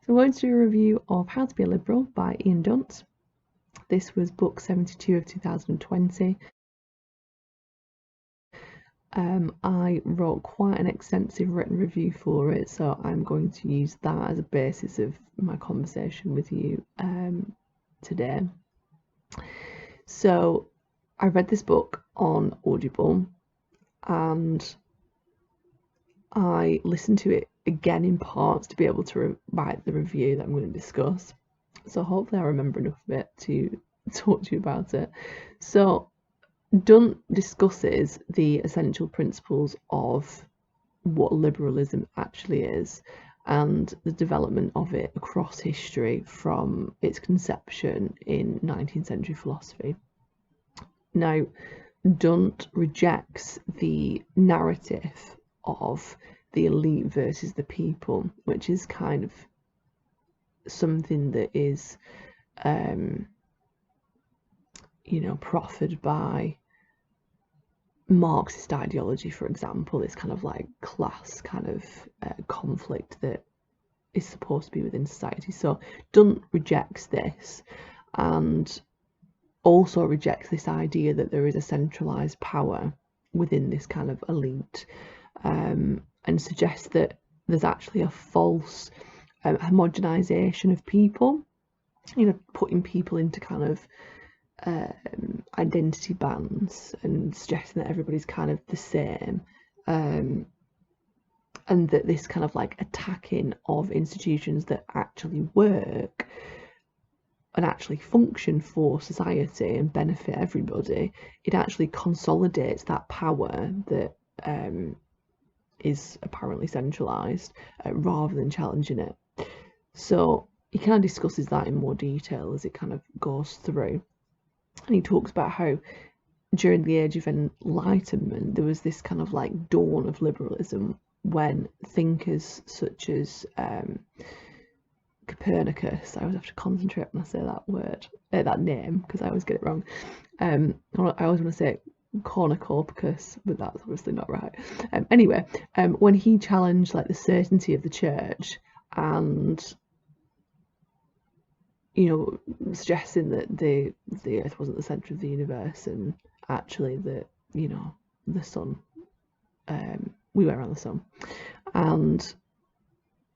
So I'm going to do a review of How to Be a Liberal by Ian Dunt. This was book 72 of 2020. I wrote quite an extensive written review for it, so I'm going to use that as a basis of my conversation with you today. So I read this book on Audible and I listened to it again in parts to be able to write the review that I'm going to discuss. So hopefully I remember enough of it to talk to you about it. So Dunt discusses the essential principles of what liberalism actually is and the development of it across history from its conception in 19th century philosophy. Now, Dunt rejects the narrative of the elite versus the people, which is kind of something that is proffered by Marxist ideology, for example. This kind of like class kind of conflict that is supposed to be within society. So Dunt rejects this and also rejects this idea that there is a centralised power within this kind of elite, and suggests that there's actually a false homogenisation of people, putting people into kind of identity bands and suggesting that everybody's kind of the same, and that this kind of like attacking of institutions that actually work and actually function for society and benefit everybody, it actually consolidates that power that is apparently centralised rather than challenging it. So he kind of discusses that in more detail as it kind of goes through. And he talks about how during the age of enlightenment there was this kind of like dawn of liberalism when thinkers such as Copernicus, I always have to concentrate when I say that word, that name, because I always get it wrong. I always want to say Copernicus, but that's obviously not right. Anyway, when he challenged like the certainty of the church and suggesting that the earth wasn't the centre of the universe and actually that the sun, we went around the sun, and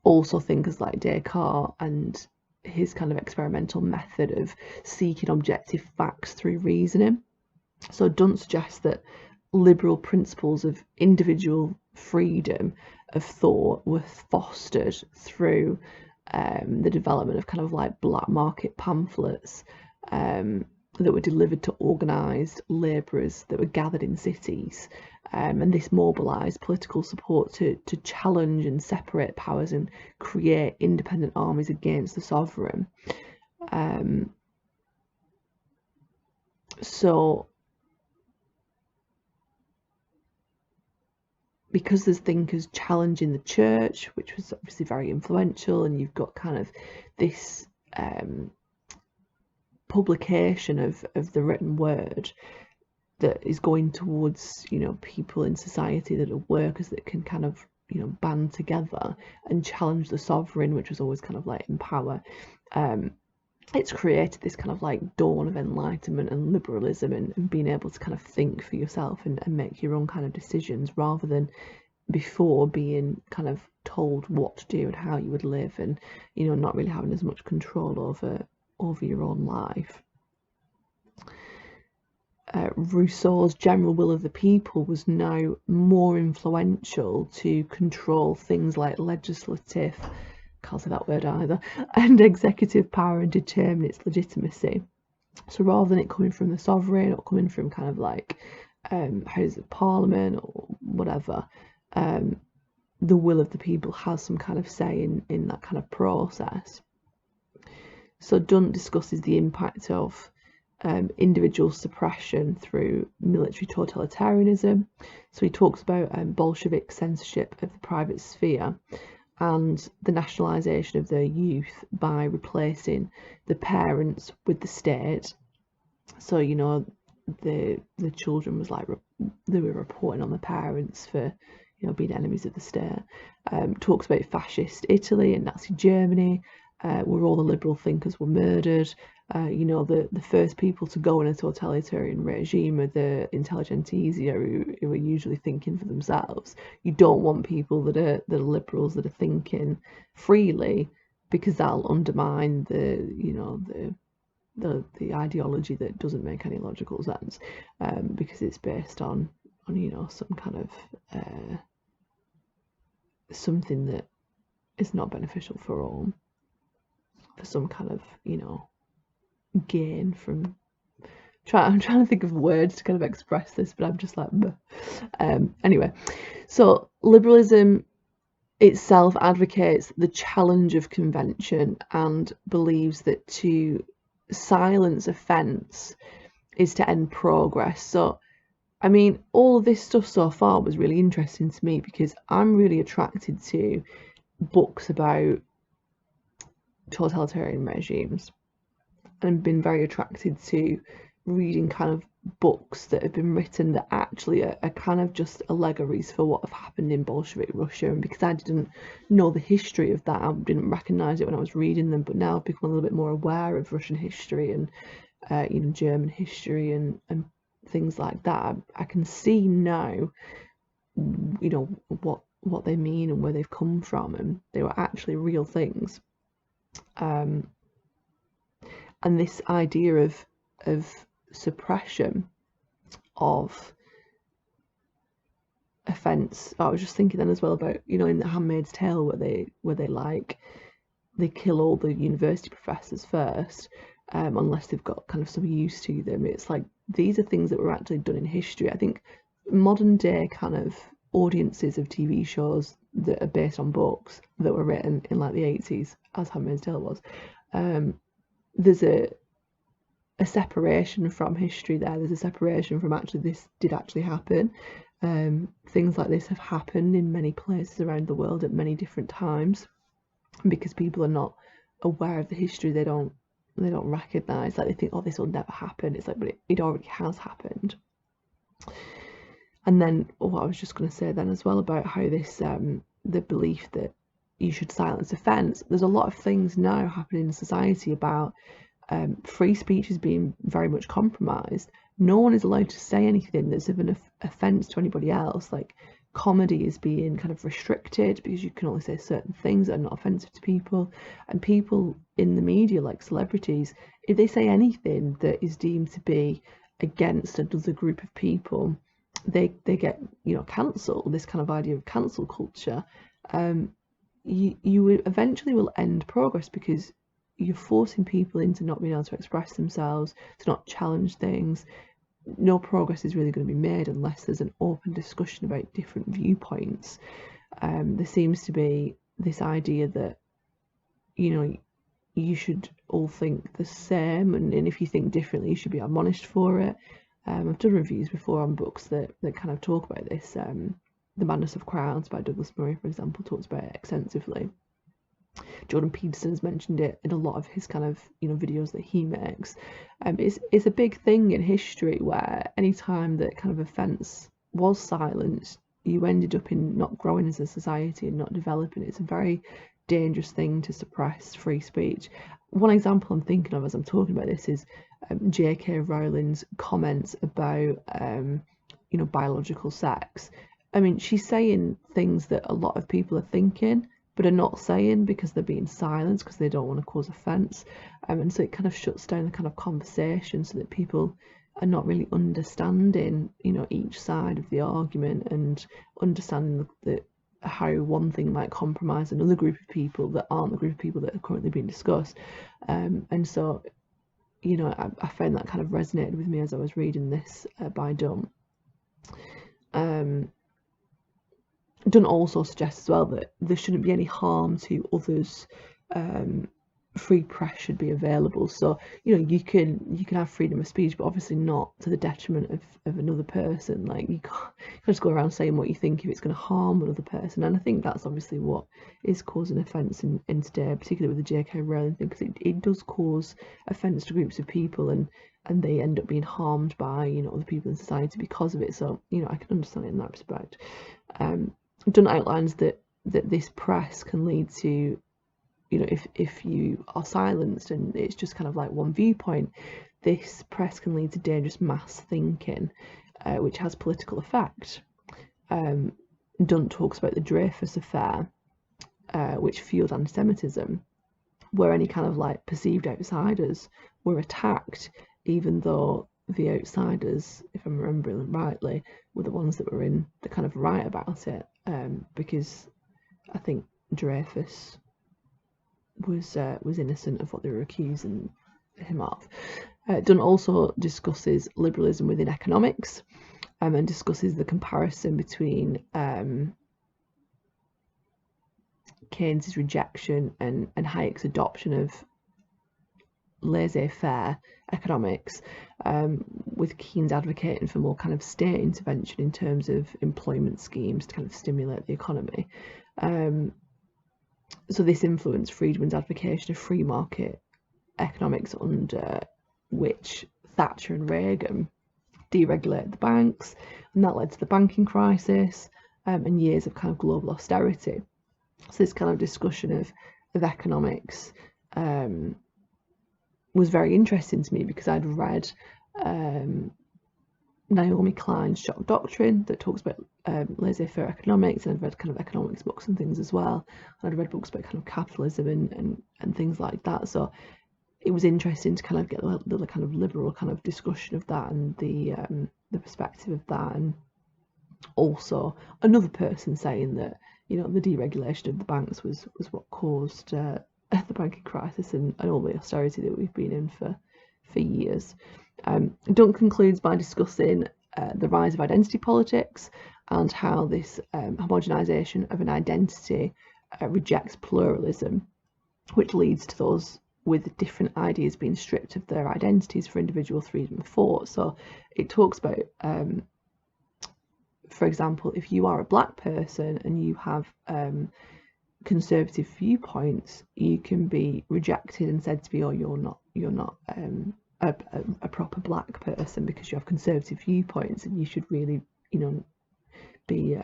also thinkers like Descartes and his kind of experimental method of seeking objective facts through reasoning. So Dunt suggests that liberal principles of individual freedom of thought were fostered through the development of kind of like black market pamphlets that were delivered to organised labourers that were gathered in cities, and this mobilised political support to challenge and separate powers and create independent armies against the sovereign. So because there's thinkers challenging the church, which was obviously very influential, and you've got kind of this publication of the written word that is going towards people in society that are workers that can kind of band together and challenge the sovereign, which was always kind of like in power. It's created this kind of like dawn of enlightenment and liberalism and being able to kind of think for yourself and make your own kind of decisions rather than before being kind of told what to do and how you would live, and not really having as much control over your own life. Rousseau's general will of the people was now more influential to control things like legislative, can't say that word either, and executive power and determine its legitimacy. So rather than it coming from the sovereign or coming from kind of like Houses of Parliament or whatever, the will of the people has some kind of say in that kind of process. So Dunt discusses the impact of individual suppression through military totalitarianism. So he talks about Bolshevik censorship of the private sphere and the nationalisation of their youth by replacing the parents with the state. So the children was like they were reporting on the parents for being enemies of the state. Talks about fascist Italy and Nazi Germany, where all the liberal thinkers were murdered. You know, the first people to go in a totalitarian regime are the intelligentsia who are usually thinking for themselves. You don't want people that are liberals that are thinking freely, because that'll undermine the ideology that doesn't make any logical sense, because it's based on some kind of something that is not beneficial for all, for some kind of gain from. I'm trying to think of words to kind of express this, but I'm just like anyway. So liberalism itself advocates the challenge of convention and believes that to silence offence is to end progress. So I mean, all of this stuff so far was really interesting to me, because I'm really attracted to books about totalitarian regimes, and been very attracted to reading kind of books that have been written that actually are kind of just allegories for what have happened in Bolshevik Russia. And because I didn't know the history of that, I didn't recognise it when I was reading them, but now I've become a little bit more aware of Russian history and German history and things like that. I can see now what they mean and where they've come from, and they were actually real things. And this idea of suppression of offence. I was just thinking then as well about in The Handmaid's Tale, where they kill all the university professors first, unless they've got kind of some use to them. It's like these are things that were actually done in history. I think modern day kind of audiences of TV shows that are based on books that were written in like the 80s, as Handmaid's Tale was, there's a separation from history there. There's a separation from actually this did actually happen. Things like this have happened in many places around the world at many different times, and because people are not aware of the history, they don't recognise, like they think, oh, this will never happen. It's like, but it already has happened. And then what I was just going to say then as well about how this the belief that you should silence offence, there's a lot of things now happening in society about free speech is being very much compromised. No one is allowed to say anything that's of an offence to anybody else. Like comedy is being kind of restricted because you can only say certain things that are not offensive to people. And people in the media, like celebrities, if they say anything that is deemed to be against another group of people, they get cancelled. This kind of idea of cancel culture, you eventually will end progress, because you're forcing people into not being able to express themselves, to not challenge things. No progress is really going to be made unless there's an open discussion about different viewpoints. There seems to be this idea that you should all think the same, and if you think differently you should be admonished for it. I've done reviews before on books that kind of talk about this. The Madness of Crowds by Douglas Murray, for example, talks about it extensively. Jordan Peterson's mentioned it in a lot of his kind of videos that he makes. It's a big thing in history where any time that kind of offence was silenced, you ended up in not growing as a society and not developing. It's a very dangerous thing to suppress free speech. One example I'm thinking of as I'm talking about this is J.K. Rowling's comments about biological sex. I mean, she's saying things that a lot of people are thinking but are not saying because they're being silenced because they don't want to cause offence, and so it kind of shuts down the kind of conversation, so that people are not really understanding each side of the argument and understanding how one thing might compromise another group of people that aren't the group of people that are currently being discussed. And so I found that kind of resonated with me as I was reading this by Dunt. Dunt also suggests as well that there shouldn't be any harm to others. Free press should be available, so you can have freedom of speech, but obviously not to the detriment of another person. Like you can't just go around saying what you think if it's going to harm another person. And I think that's obviously what is causing offence in today, particularly with the J.K. Rowling thing, because it does cause offence to groups of people, and they end up being harmed by other people in society because of it. So I can understand it in that respect. Dunt outlines that this press can lead to you know, if you are silenced and it's just kind of like one viewpoint, this press can lead to dangerous mass thinking, which has political effect. Dunt talks about the Dreyfus affair, which fueled antisemitism, where any kind of like perceived outsiders were attacked, even though the outsiders, if I'm remembering rightly, were the ones that were in the kind of right about it, because I think Dreyfus was innocent of what they were accusing him of. Dunt also discusses liberalism within economics, and discusses the comparison between Keynes' rejection and Hayek's adoption of laissez-faire economics, with Keynes advocating for more kind of state intervention in terms of employment schemes to kind of stimulate the economy. So this influenced Friedman's advocacy of free market economics, under which Thatcher and Regan deregulated the banks, and that led to the banking crisis and years of kind of global austerity. So this kind of discussion of economics was very interesting to me, because I'd read Naomi Klein's Shock Doctrine that talks about laissez-faire economics, and I'd read kind of economics books and things as well. And I'd read books about kind of capitalism and things like that. So it was interesting to kind of get the kind of liberal kind of discussion of that, and the perspective of that, and also another person saying that, you know, the deregulation of the banks was what caused the banking crisis and all the austerity that we've been in for years. Dunt concludes by discussing the rise of identity politics and how this homogenisation of an identity rejects pluralism, which leads to those with different ideas being stripped of their identities for individual freedom of thought. So it talks about, for example, if you are a black person and you have conservative viewpoints, you can be rejected and said to be, oh, you're not a proper black person because you have conservative viewpoints, and you should really, you know, be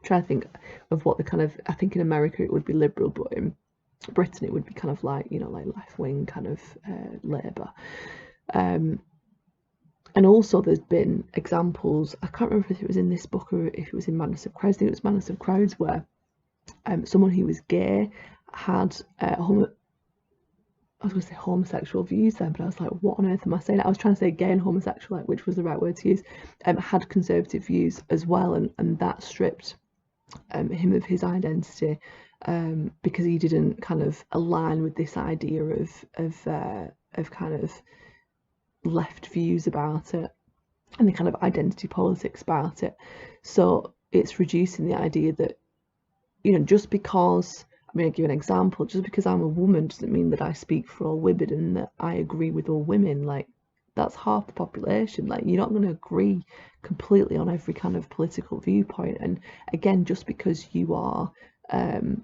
trying to think of what the kind of, I think in America it would be liberal, but in Britain it would be kind of like, you know, like left-wing kind of Labour. And also there's been examples, I can't remember if it was in this book or if it was in Madness of Crowds, I think it was Madness of Crowds, where someone who was gay had I was going to say homosexual views then, but I was like, what on earth am I saying? I was trying to say gay and homosexual, like, which was the right word to use, had conservative views as well, and that stripped him of his identity, because he didn't kind of align with this idea of kind of left views about it and the kind of identity politics about it. So it's reducing the idea that, you know, just because, I'm going to give an example, just because I'm a woman doesn't mean that I speak for all women and that I agree with all women. Like, that's half the population. Like, you're not going to agree completely on every kind of political viewpoint. And again, just because you are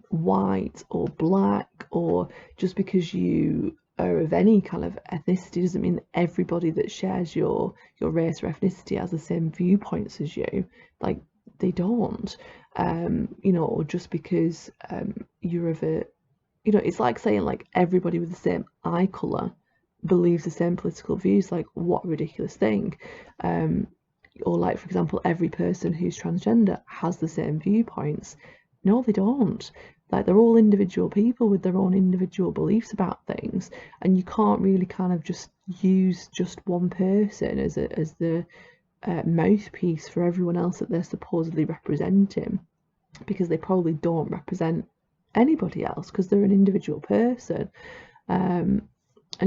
white or black, or just because you are of any kind of ethnicity, doesn't mean that everybody that shares your race or ethnicity has the same viewpoints as you. Like, they don't. You know, or just because you're of a, you know, it's like saying like everybody with the same eye colour believes the same political views. Like, what a ridiculous thing. Or like, for example, every person who's transgender has the same viewpoints. No, they don't. Like, they're all individual people with their own individual beliefs about things, and you can't really kind of just use just one person as the mouthpiece for everyone else that they're supposedly representing, because they probably don't represent anybody else because they're an individual person. And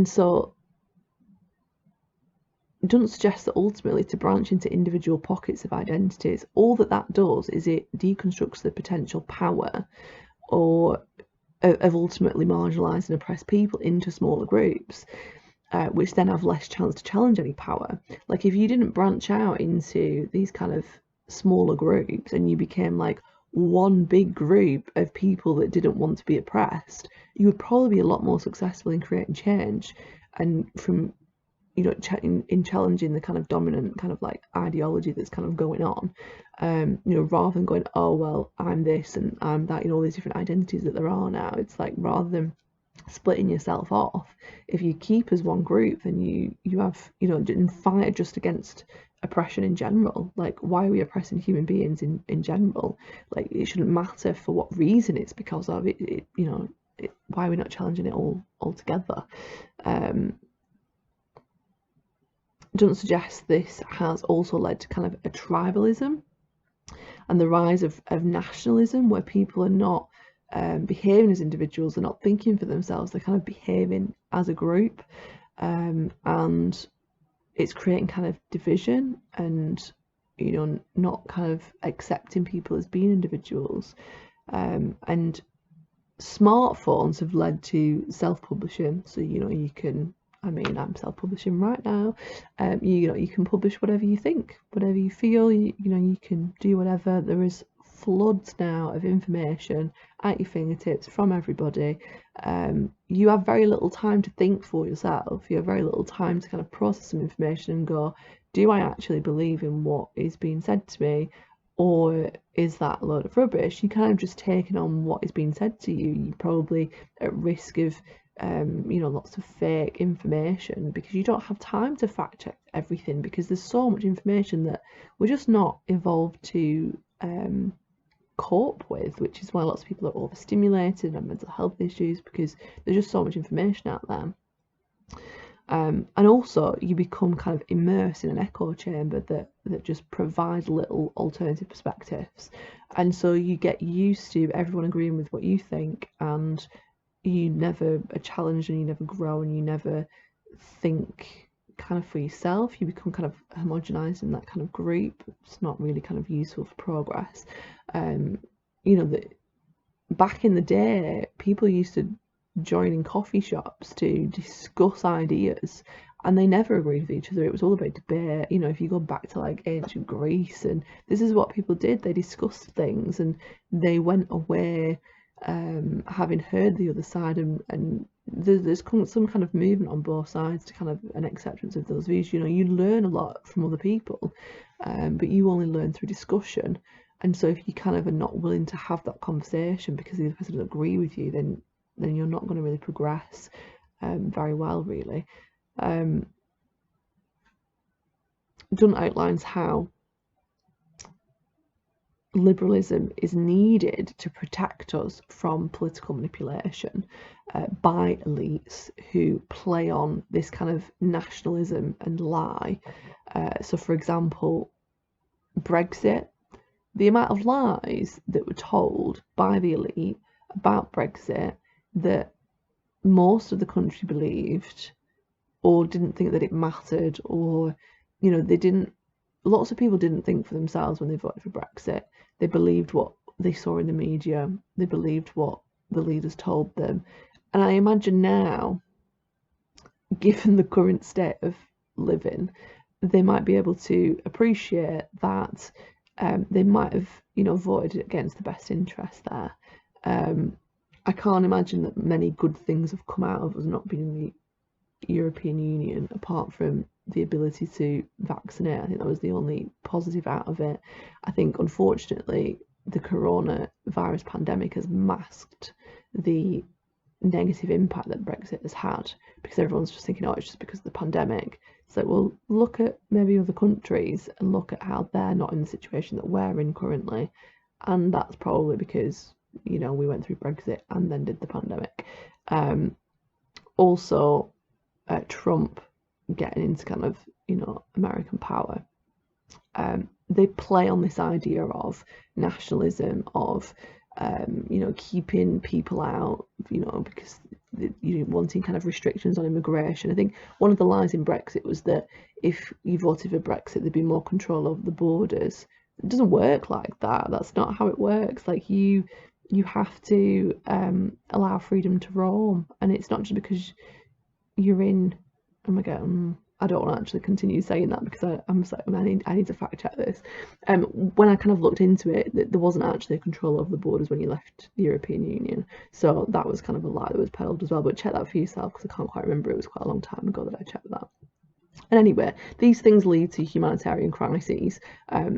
so Dunt suggests that ultimately to branch into individual pockets of identities, all that does is it deconstructs the potential power or of ultimately marginalised and oppressed people into smaller groups, which then have less chance to challenge any power. Like, if you didn't branch out into these kind of smaller groups and you became like one big group of people that didn't want to be oppressed, you would probably be a lot more successful in creating change. And from you know, in challenging the kind of dominant kind of like ideology that's kind of going on, you know, rather than going, oh well, I'm this and I'm that, you know, all these different identities that there are now. It's like, rather than splitting yourself off, if you keep as one group, then you have, you know, and fight just against oppression in general. Like, why are we oppressing human beings in general? Like, it shouldn't matter for what reason it's because of it, you know, why are we not challenging it all together? Dunt suggests this has also led to kind of a tribalism and the rise of nationalism, where people are not behaving as individuals, they're not thinking for themselves, they're kind of behaving as a group, and it's creating kind of division and, you know, not kind of accepting people as being individuals. And smartphones have led to self-publishing, so, you know, you can, I mean, I'm self-publishing right now. You know, you can publish whatever you think, whatever you feel. You know, you can do whatever. There is floods now of information at your fingertips from everybody. You have very little time to think for yourself. You have very little time to kind of process some information and go, do I actually believe in what is being said to me, or is that a load of rubbish? You kind of just taking on what is being said to you. You're probably at risk of you know, lots of fake information, because you don't have time to fact check everything, because there's so much information that we're just not evolved to cope with, which is why lots of people are overstimulated and mental health issues, because there's just so much information out there. And also you become kind of immersed in an echo chamber that just provides little alternative perspectives, and so you get used to everyone agreeing with what you think, and you never are challenged, and you never grow, and you never think kind of for yourself. You become kind of homogenized in that kind of group. It's not really kind of useful for progress. You know, that back in the day, people used to join in coffee shops to discuss ideas, and they never agreed with each other. It was all about debate. You know, if you go back to like ancient Greece, and this is what people did, they discussed things and they went away having heard the other side, and there's some kind of movement on both sides to kind of an acceptance of those views. You know, you learn a lot from other people, but you only learn through discussion. And so if you kind of are not willing to have that conversation because the other person doesn't agree with you, then you're not going to really progress very well, really. Dunt outlines how liberalism is needed to protect us from political manipulation by elites who play on this kind of nationalism and lie. So, for example, Brexit, the amount of lies that were told by the elite about Brexit that most of the country believed, or didn't think that it mattered, or, you know, they didn't, lots of people didn't think for themselves when they voted for Brexit. They believed what they saw in the media, they believed what the leaders told them. And I imagine now, given the current state of living, they might be able to appreciate that they might have, you know, voted against the best interest there. I can't imagine that many good things have come out of us not being in the European Union, apart from the ability to vaccinate. I think that was the only positive out of it. I think, unfortunately, the coronavirus pandemic has masked the negative impact that Brexit has had, because everyone's just thinking, oh, it's just because of the pandemic. It's like, well, look at maybe other countries and look at how they're not in the situation that we're in currently, and that's probably because, you know, we went through Brexit and then did the pandemic. Also, Trump getting into kind of, you know, American power, they play on this idea of nationalism, of you know, keeping people out, you know, because you wanting kind of restrictions on immigration. I think one of the lies in Brexit was that if you voted for Brexit, there'd be more control over the borders. It doesn't work like that. That's not how it works. Like, you have to allow freedom to roam, and it's not just because you're in. Oh my god, I don't want to actually continue saying that, because I'm like, I need to fact check this. When I kind of looked into it, there wasn't actually a control over the borders when you left the European Union, so that was kind of a lie that was peddled as well. But check that for yourself, because I can't quite remember. It was quite a long time ago that I checked that. And anyway, these things lead to humanitarian crises.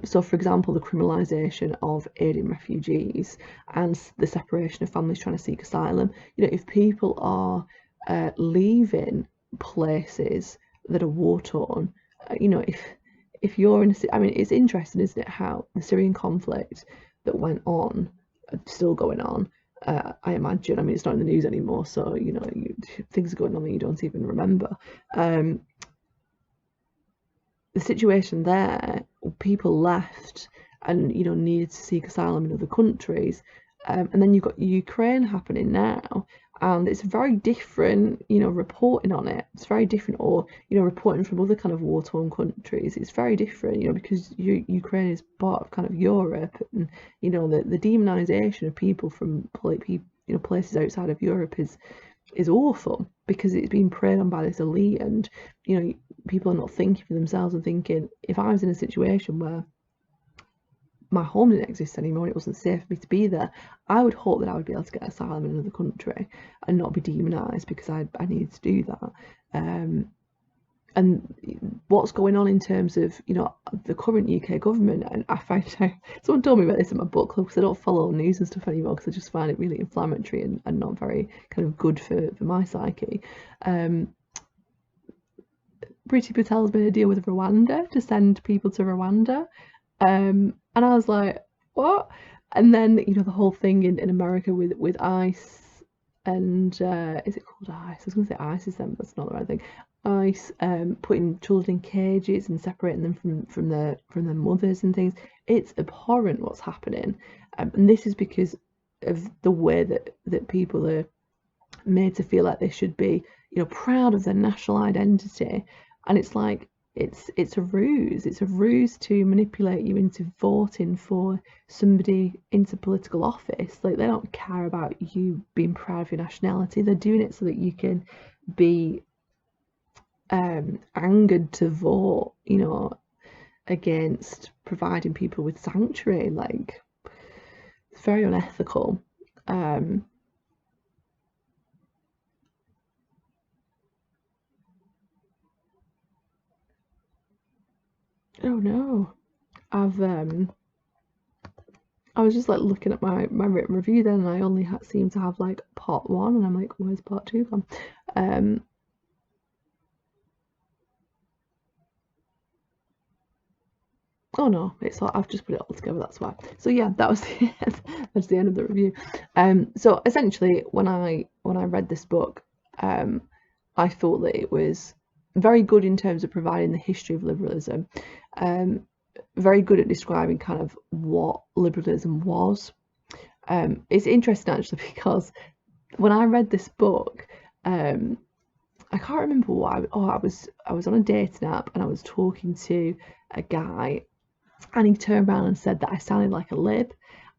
So, for example, the criminalisation of aiding refugees and the separation of families trying to seek asylum. If people are leaving places that are war-torn, if you're in a, I mean, it's interesting, isn't it, how the Syrian conflict that went on, still going on, I imagine. I mean, it's not in the news anymore, so things are going on that you don't even remember. The situation there, people left and needed to seek asylum in other countries, and then you've got Ukraine happening now, and it's very different, reporting on it. It's very different, or reporting from other kind of war-torn countries. It's very different, because Ukraine is part of kind of Europe, and the demonization of people from places outside of Europe is awful, because it's been preyed on by this elite, and people are not thinking for themselves and thinking, if I was in a situation where my home didn't exist anymore and it wasn't safe for me to be there, I would hope that I would be able to get asylum in another country and not be demonised because I needed to do that. And what's going on in terms of the current UK government, and I find someone told me about this in my book club, because I don't follow news and stuff anymore because I just find it really inflammatory and not very kind of good for my psyche. Priti Patel's made a deal with Rwanda to send people to Rwanda, and I was like, what? And then the whole thing in America with ICE, and is it called ICE? I was going to say ISIS then, but that's not the right thing. ICE putting children in cages and separating them from their mothers and things. It's abhorrent what's happening, and this is because of the way that people are made to feel like they should be proud of their national identity, and it's like it's a ruse. It's a ruse to manipulate you into voting for somebody into political office. Like, they don't care about you being proud of your nationality. They're doing it so that you can be angered to vote, against providing people with sanctuary. Like, it's very unethical. Oh no, I was just like looking at my written review then, and I only seem to have like part 1, and I'm like, where's part 2 gone? Oh no, I've just put it all together, that's why. So yeah, that was that's the end of the review. So essentially, when I read this book, I thought that it was very good in terms of providing the history of liberalism, very good at describing kind of what liberalism was. It's interesting actually, because when I read this book, I can't remember why. I was on a dating app and I was talking to a guy, and he turned around and said that I sounded like a lib,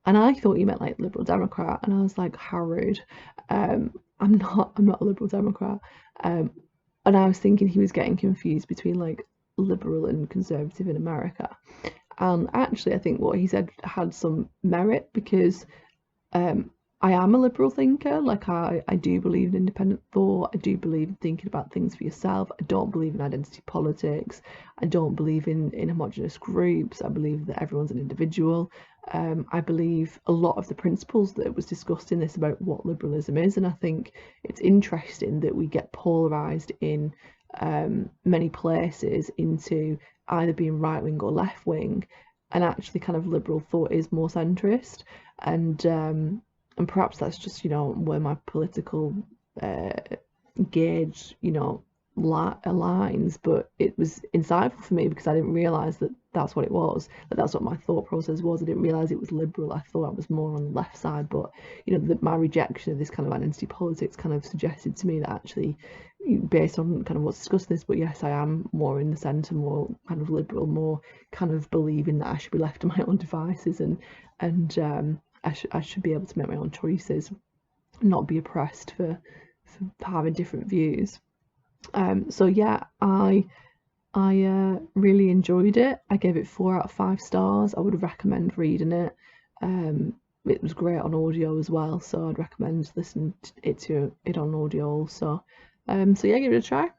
and I thought he meant like Liberal Democrat, and I was like, how rude. I'm not a Liberal Democrat. And I was thinking he was getting confused between like liberal and conservative in America. And actually, I think what he said had some merit, because I am a liberal thinker. Like, I do believe in independent thought. I do believe in thinking about things for yourself. I don't believe in identity politics. I don't believe in homogenous groups. I believe that everyone's an individual. I believe a lot of the principles that was discussed in this about what liberalism is, and I think it's interesting that we get polarised in many places into either being right wing or left wing, and actually kind of liberal thought is more centrist, and perhaps that's just where my political gauge aligns, but it was insightful for me because I didn't realise that that's what it was, that that's what my thought process was. I didn't realise it was liberal. I thought I was more on the left side, but my rejection of this kind of identity politics kind of suggested to me that actually, based on kind of what's discussed in this, but yes, I am more in the centre, more kind of liberal, more kind of believing that I should be left to my own devices, and I should be able to make my own choices, not be oppressed for having different views. So yeah, I really enjoyed it. I gave it 4 out of 5 stars. I would recommend reading it. It was great on audio as well, so I'd recommend listening to it on audio also. So yeah, give it a try.